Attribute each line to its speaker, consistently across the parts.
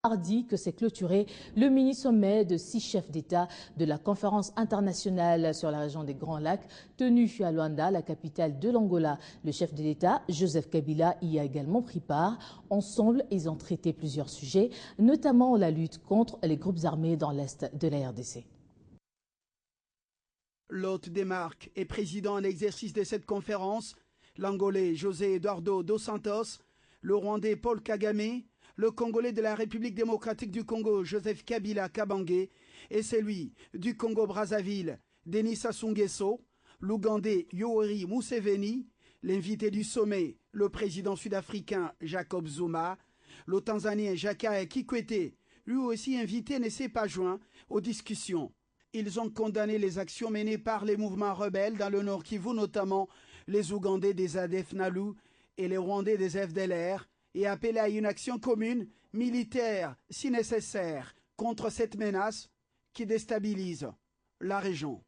Speaker 1: Mardi que s'est clôturé le mini-sommet de 6 chefs d'État de la conférence internationale sur la région des Grands Lacs tenue à Luanda, la capitale de l'Angola. Le chef de l'État, Joseph Kabila, y a également pris part. Ensemble, ils ont traité plusieurs sujets, notamment la lutte contre les groupes armés dans l'est de la RDC.
Speaker 2: L'hôte des marques et président en exercice de cette conférence, l'Angolais José Eduardo dos Santos, le Rwandais Paul Kagame, le Congolais de la République démocratique du Congo, Joseph Kabila Kabange, et celui du Congo-Brazzaville, Denis Sassou Nguesso, l'Ougandais Yoweri Museveni, l'invité du sommet, le président sud-africain Jacob Zuma, le Tanzanien Jakaya Kikwete, lui aussi invité, ne s'est pas joint aux discussions. Ils ont condamné les actions menées par les mouvements rebelles dans le Nord Kivu, notamment les Ougandais des ADF Nalu et les Rwandais des FDLR, et appelé à une action commune, militaire si nécessaire, contre cette menace qui déstabilise la région.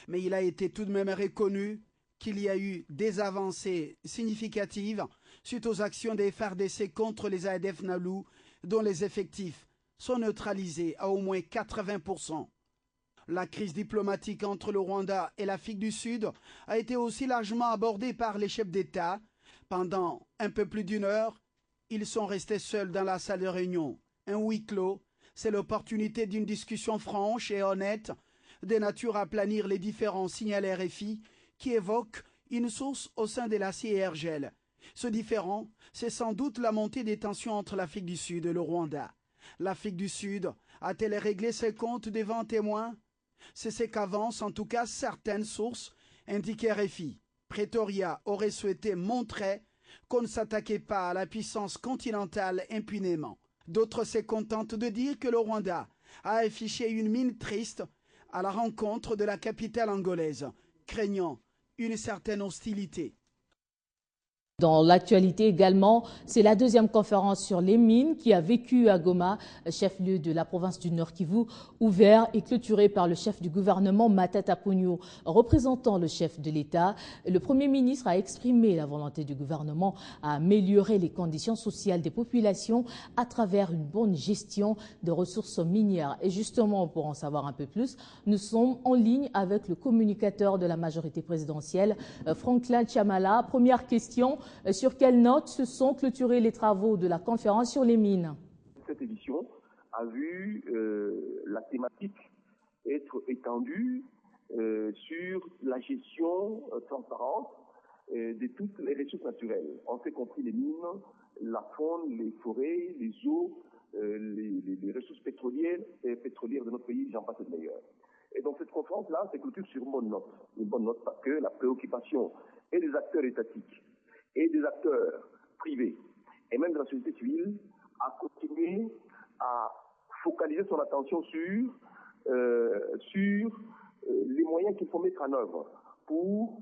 Speaker 2: Mais il a été tout de même reconnu qu'il y a eu des avancées significatives suite aux actions des FARDC contre les ADF Nalu, dont les effectifs sont neutralisés à au moins 80%. La crise diplomatique entre le Rwanda et l'Afrique du Sud a été aussi largement abordée par les chefs d'État. Pendant un peu plus d'une heure, ils sont restés seuls dans la salle de réunion. Un huis clos, c'est l'opportunité d'une discussion franche et honnête, de nature à planir les différents signaux RFI qui évoquent une source au sein de la CIRGL. Ce différend, c'est sans doute la montée des tensions entre l'Afrique du Sud et le Rwanda. L'Afrique du Sud a-t-elle réglé ses comptes devant témoins? C'est ce qu'avancent en tout cas certaines sources, indiquent RFI. Pretoria aurait souhaité montrer qu'on ne s'attaquait pas à la puissance continentale impunément. D'autres se contentent de dire que le Rwanda a affiché une mine triste à la rencontre de la capitale angolaise, craignant une certaine hostilité.
Speaker 1: Dans l'actualité également, c'est la deuxième conférence sur les mines qui a vécu à Goma, chef-lieu de la province du Nord Kivu, ouvert et clôturé par le chef du gouvernement Matata Ponyo. Représentant le chef de l'État, le Premier ministre a exprimé la volonté du gouvernement à améliorer les conditions sociales des populations à travers une bonne gestion des ressources minières. Et justement, pour en savoir un peu plus, nous sommes en ligne avec le communicateur de la majorité présidentielle, Franklin Chamala. Première question. Sur quelle note se sont clôturés les travaux de la conférence sur les mines?
Speaker 3: Cette édition a vu la thématique être étendue sur la gestion transparente de toutes les ressources naturelles. On fait compris les mines, la faune, les forêts, les eaux, les ressources pétrolières de notre pays, j'en passe de meilleur. Et donc cette conférence-là s'est clôturée sur une bonne note parce que la préoccupation et des acteurs étatiques et des acteurs privés, et même de la société civile, a continué à focaliser son attention sur les moyens qu'il faut mettre en œuvre pour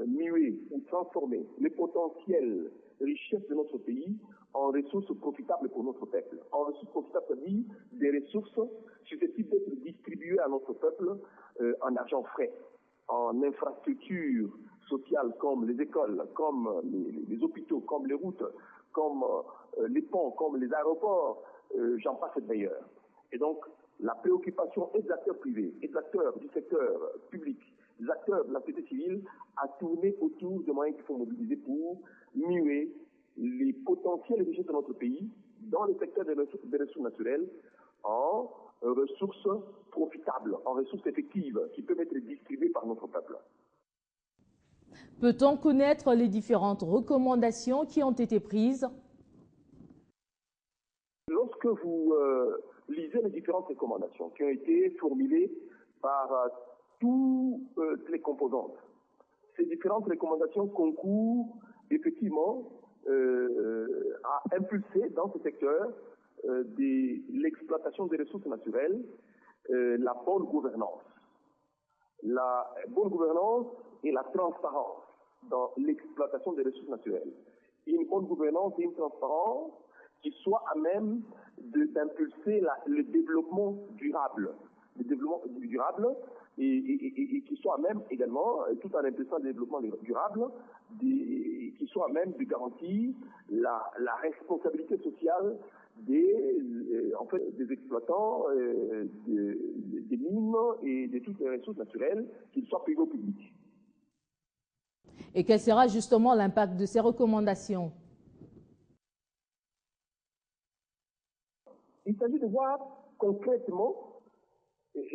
Speaker 3: muer ou transformer les potentielles richesses de notre pays en ressources profitables pour notre peuple. En ressources profitables, c'est-à-dire des ressources susceptibles d'être distribuées à notre peuple en argent frais, en infrastructures sociales comme les écoles, comme les hôpitaux, comme les routes, comme les ponts, comme les aéroports, j'en passe de meilleur. Et donc, la préoccupation et des acteurs privés, et des acteurs du secteur public, des acteurs de la société civile, a tourné autour des moyens qu'il faut mobiliser pour muer les potentiels richesses de notre pays dans le secteur des ressources naturelles en ressources profitables, en ressources effectives qui peuvent être distribuées par notre peuple.
Speaker 1: Peut-on connaître les différentes recommandations qui ont été prises?
Speaker 3: Lorsque vous lisez les différentes recommandations qui ont été formulées par toutes les composantes, ces différentes recommandations concourent effectivement à impulser dans ce secteur de l'exploitation des ressources naturelles la bonne gouvernance. La bonne gouvernance et la transparence dans l'exploitation des ressources naturelles. Une bonne gouvernance et une transparence qui soient à même d'impulser le développement durable. Le développement durable et qui soit à même également, tout en impulsant le développement durable, qui soit à même de garantir la responsabilité sociale des exploitants des mines et de toutes les ressources naturelles, qu'ils soient privés ou publics.
Speaker 1: Et quel sera justement l'impact de ces recommandations?
Speaker 3: Il s'agit de voir concrètement,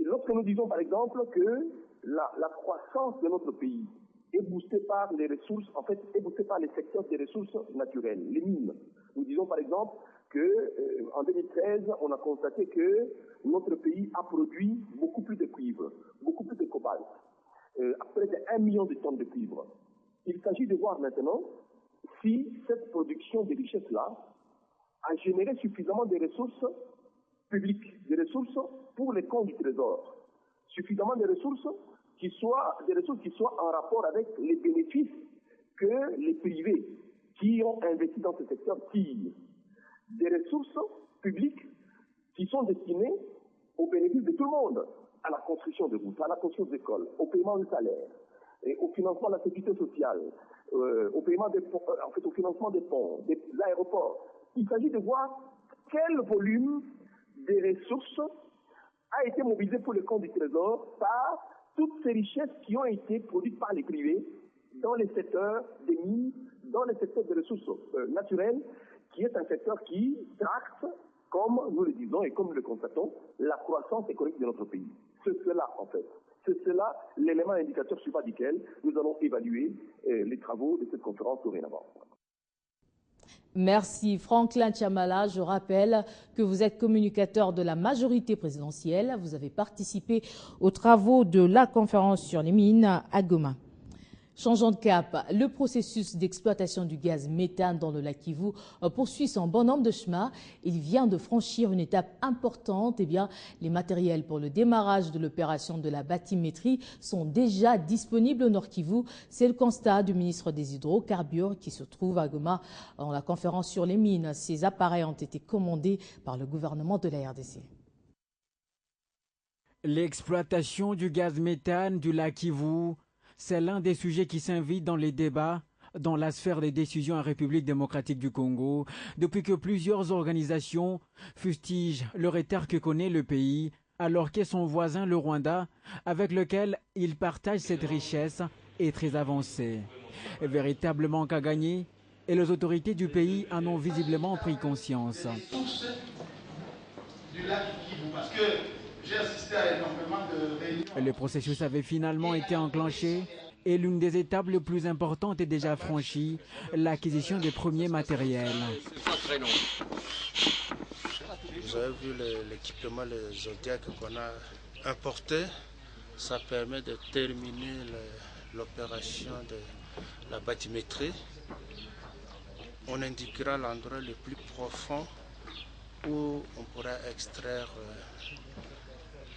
Speaker 3: lorsque nous disons par exemple que la croissance de notre pays est boostée par les ressources, en fait, est boostée par les secteurs des ressources naturelles, les mines. Nous disons par exemple qu'en 2013, on a constaté que notre pays a produit beaucoup plus de cuivre, beaucoup plus de cobalt, près de 1 million de tonnes de cuivre. Il s'agit de voir maintenant si cette production de richesses-là a généré suffisamment de ressources publiques, des ressources pour les comptes du Trésor, suffisamment de ressources qui soient en rapport avec les bénéfices que les privés qui ont investi dans ce secteur tirent. Des ressources publiques qui sont destinées au bénéfice de tout le monde, à la construction de routes, à la construction d'écoles, au paiement de salaires, et au financement de la sécurité sociale, au financement des ponts, des aéroports. Il s'agit de voir quel volume des ressources a été mobilisé pour le compte du Trésor par toutes ces richesses qui ont été produites par les privés dans les secteurs des mines, dans les secteurs des ressources naturelles, qui est un secteur qui tracte, comme nous le disons et comme nous le constatons, la croissance économique de notre pays. C'est cela, en fait. C'est cela l'élément indicateur sur duquel nous allons évaluer les travaux de cette conférence dorénavant.
Speaker 1: Merci Franklin Tchamala. Je rappelle que vous êtes communicateur de la majorité présidentielle. Vous avez participé aux travaux de la conférence sur les mines à Goma. Changeant de cap, le processus d'exploitation du gaz méthane dans le lac Kivu poursuit son bonhomme de chemin. Il vient de franchir une étape importante. Eh bien, les matériels pour le démarrage de l'opération de la bathymétrie sont déjà disponibles au Nord Kivu. C'est le constat du ministre des Hydrocarbures qui se trouve à Goma dans la conférence sur les mines. Ces appareils ont été commandés par le gouvernement de la RDC.
Speaker 4: L'exploitation du gaz méthane du lac Kivu, c'est l'un des sujets qui s'invitent dans les débats dans la sphère des décisions en République démocratique du Congo, depuis que plusieurs organisations fustigent le retard que connaît le pays, alors que son voisin, le Rwanda, avec lequel il partage cette richesse, est très avancé. Véritablement qu'à gagner, et les autorités du pays en ont visiblement pris conscience. Le processus avait finalement été enclenché et l'une des étapes les plus importantes est déjà franchie, l'acquisition des premiers matériels.
Speaker 5: Vous avez vu l'équipement, le Zodiac qu'on a importé. Ça permet de terminer l'opération de la bathymétrie. On indiquera l'endroit le plus profond où on pourra extraire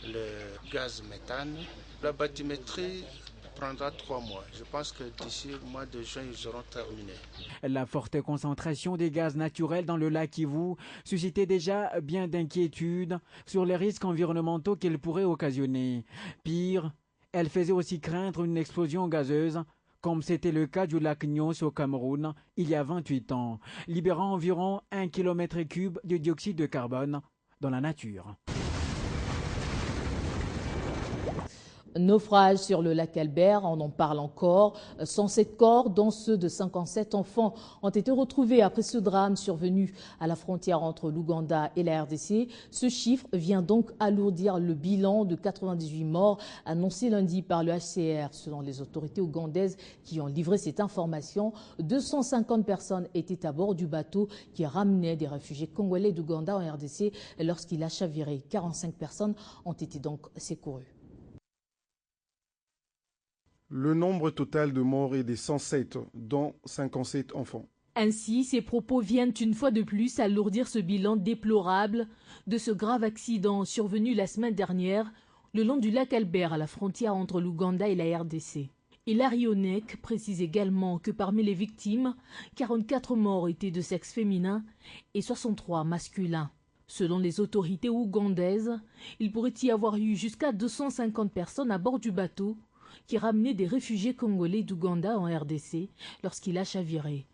Speaker 5: le gaz méthane. La bathymétrie prendra 3 mois. Je pense que d'ici le mois de juin, ils auront terminé.
Speaker 4: La forte concentration des gaz naturels dans le lac Kivu suscitait déjà bien d'inquiétudes sur les risques environnementaux qu'elle pourrait occasionner. Pire, elle faisait aussi craindre une explosion gazeuse, comme c'était le cas du lac Nyos au Cameroun il y a 28 ans, libérant environ 1,3 km3 de dioxyde de carbone dans la nature.
Speaker 1: Naufrage sur le lac Albert, on en parle encore. 107 corps, dont ceux de 57 enfants, ont été retrouvés après ce drame survenu à la frontière entre l'Ouganda et la RDC. Ce chiffre vient donc alourdir le bilan de 98 morts annoncé lundi par le HCR. Selon les autorités ougandaises qui ont livré cette information, 250 personnes étaient à bord du bateau qui ramenait des réfugiés congolais d'Ouganda en RDC lorsqu'il a chaviré. 45 personnes ont été donc secourues.
Speaker 6: Le nombre total de morts est de 107, dont 57 enfants.
Speaker 1: Ainsi, ces propos viennent une fois de plus alourdir ce bilan déplorable de ce grave accident survenu la semaine dernière le long du lac Albert à la frontière entre l'Ouganda et la RDC. Hilary Onek précise également que parmi les victimes, 44 morts étaient de sexe féminin et 63 masculins. Selon les autorités ougandaises, il pourrait y avoir eu jusqu'à 250 personnes à bord du bateau qui ramenait des réfugiés congolais d'Ouganda en RDC lorsqu'il a chaviré.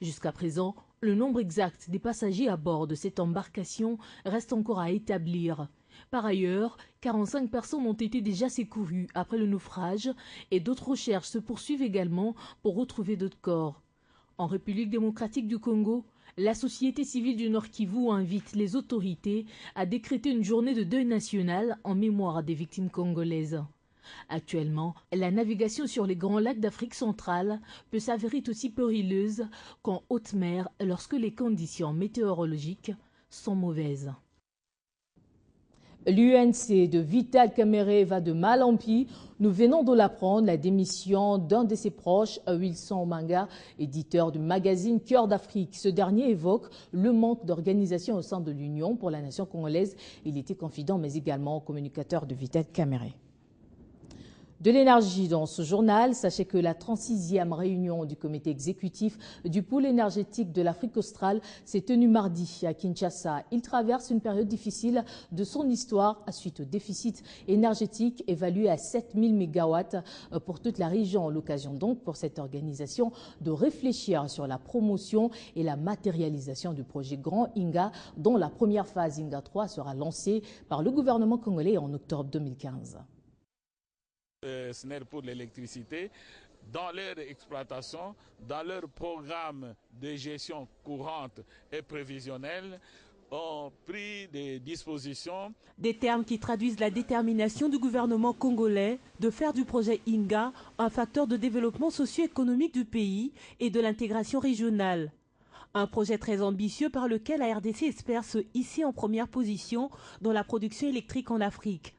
Speaker 1: Jusqu'à présent, Le nombre exact des passagers à bord de cette embarcation reste encore à établir. Par ailleurs, 45 personnes ont été déjà secourues après le naufrage et d'autres recherches se poursuivent également pour retrouver d'autres corps. En République démocratique du Congo, la société civile du Nord Kivu invite les autorités à décréter une journée de deuil national en mémoire des victimes congolaises. Actuellement, la navigation sur les grands lacs d'Afrique centrale peut s'avérer aussi périlleuse qu'en haute mer lorsque les conditions météorologiques sont mauvaises. L'UNC de Vital Kamerhe va de mal en pis. Nous venons de l'apprendre, la démission d'un de ses proches, Wilson Manga, éditeur du magazine Cœur d'Afrique. Ce dernier évoque le manque d'organisation au sein de l'Union pour la nation congolaise. Il était confident, mais également communicateur de Vital Kamerhe. De l'énergie dans ce journal, sachez que la 36e réunion du comité exécutif du pôle énergétique de l'Afrique australe s'est tenue mardi à Kinshasa. Il traverse une période difficile de son histoire suite au déficit énergétique évalué à 7000 MW pour toute la région. L'occasion donc pour cette organisation de réfléchir sur la promotion et la matérialisation du projet Grand Inga, dont la première phase Inga 3 sera lancée par le gouvernement congolais en octobre 2015.
Speaker 7: SNEL pour l'électricité, dans leur exploitation, dans leur programme de gestion courante et prévisionnelle, ont pris des dispositions.
Speaker 8: Des termes qui traduisent la détermination du gouvernement congolais de faire du projet Inga un facteur de développement socio-économique du pays et de l'intégration régionale. Un projet très ambitieux par lequel la RDC espère se hisser en première position dans la production électrique en Afrique.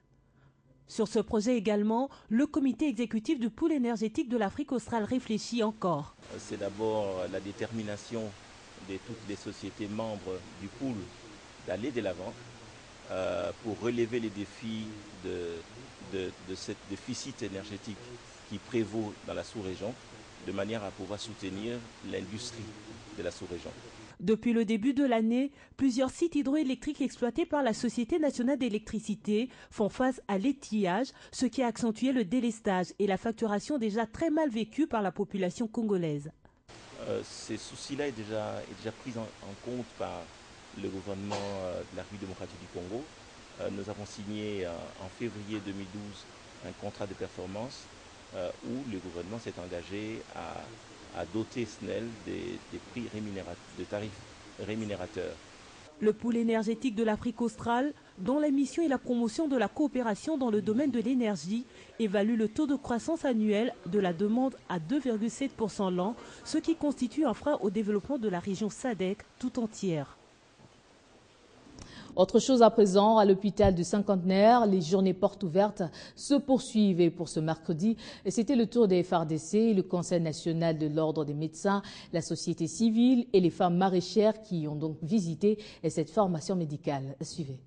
Speaker 8: Sur ce projet également, le comité exécutif du pôle énergétique de l'Afrique australe réfléchit encore.
Speaker 9: C'est d'abord la détermination de toutes les sociétés membres du pôle d'aller de l'avant pour relever les défis de ce déficit énergétique qui prévaut dans la sous-région, de manière à pouvoir soutenir l'industrie de la sous-région.
Speaker 8: Depuis le début de l'année, plusieurs sites hydroélectriques exploités par la Société nationale d'électricité font face à l'étiage, ce qui a accentué le délestage et la facturation déjà très mal vécue par la population congolaise.
Speaker 9: Ces soucis-là est déjà pris en compte par le gouvernement de la République démocratique du Congo. Nous avons signé en février 2012 un contrat de performance où le gouvernement s'est engagé à doter SNEL des prix de tarifs rémunérateurs.
Speaker 8: Le pôle énergétique de l'Afrique australe, dont la mission est la promotion de la coopération dans le domaine de l'énergie, évalue le taux de croissance annuel de la demande à 2,7% l'an, ce qui constitue un frein au développement de la région SADC tout entière.
Speaker 1: Autre chose à présent, à l'hôpital du Cinquantenaire, les journées portes ouvertes se poursuivent. Et pour ce mercredi, c'était le tour des FARDC, le Conseil national de l'ordre des médecins, la société civile et les femmes maraîchères qui ont donc visité cette formation médicale. Suivez.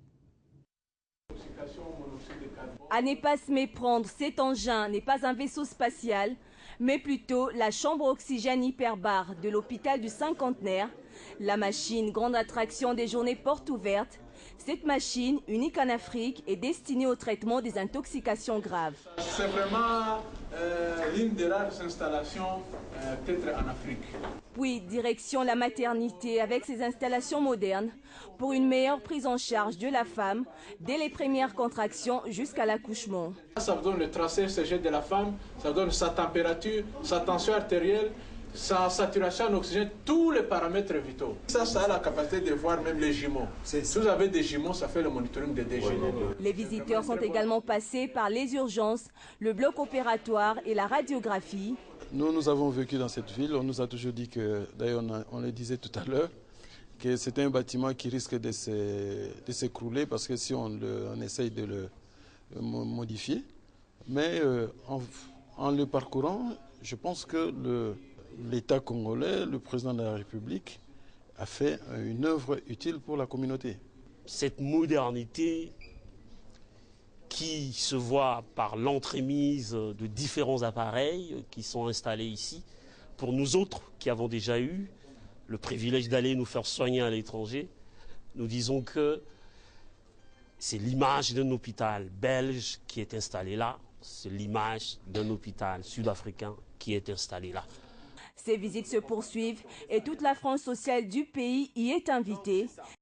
Speaker 10: À ne pas se méprendre, cet engin n'est pas un vaisseau spatial, mais plutôt la chambre oxygène hyperbare de l'hôpital du Cinquantenaire, la machine grande attraction des journées portes ouvertes. Cette machine, unique en Afrique, est destinée au traitement des intoxications graves.
Speaker 7: C'est vraiment l'une des rares installations peut-être en Afrique.
Speaker 10: Puis, direction la maternité avec ses installations modernes pour une meilleure prise en charge de la femme dès les premières contractions jusqu'à l'accouchement.
Speaker 7: Ça vous donne le tracé ECG de la femme, ça vous donne sa température, sa tension artérielle, sa saturation en oxygène, tous les paramètres vitaux. Ça a la capacité de voir même les jumeaux. Si vous avez des jumeaux, ça fait le monitoring des jumeaux.
Speaker 10: Les visiteurs sont également passés par les urgences, le bloc opératoire et la radiographie.
Speaker 11: Nous avons vécu dans cette ville. On nous a toujours dit que, d'ailleurs on le disait tout à l'heure, que c'était un bâtiment qui risque de s'écrouler parce que si on essaye de le modifier. Mais en le parcourant, je pense que l'État congolais, le président de la République, a fait une œuvre utile pour la communauté.
Speaker 12: Cette modernité qui se voit par l'entremise de différents appareils qui sont installés ici, pour nous autres qui avons déjà eu le privilège d'aller nous faire soigner à l'étranger, nous disons que c'est l'image d'un hôpital belge qui est installé là, c'est l'image d'un hôpital sud-africain qui est installé là.
Speaker 10: Ces visites se poursuivent et toute la frange sociale du pays y est invitée.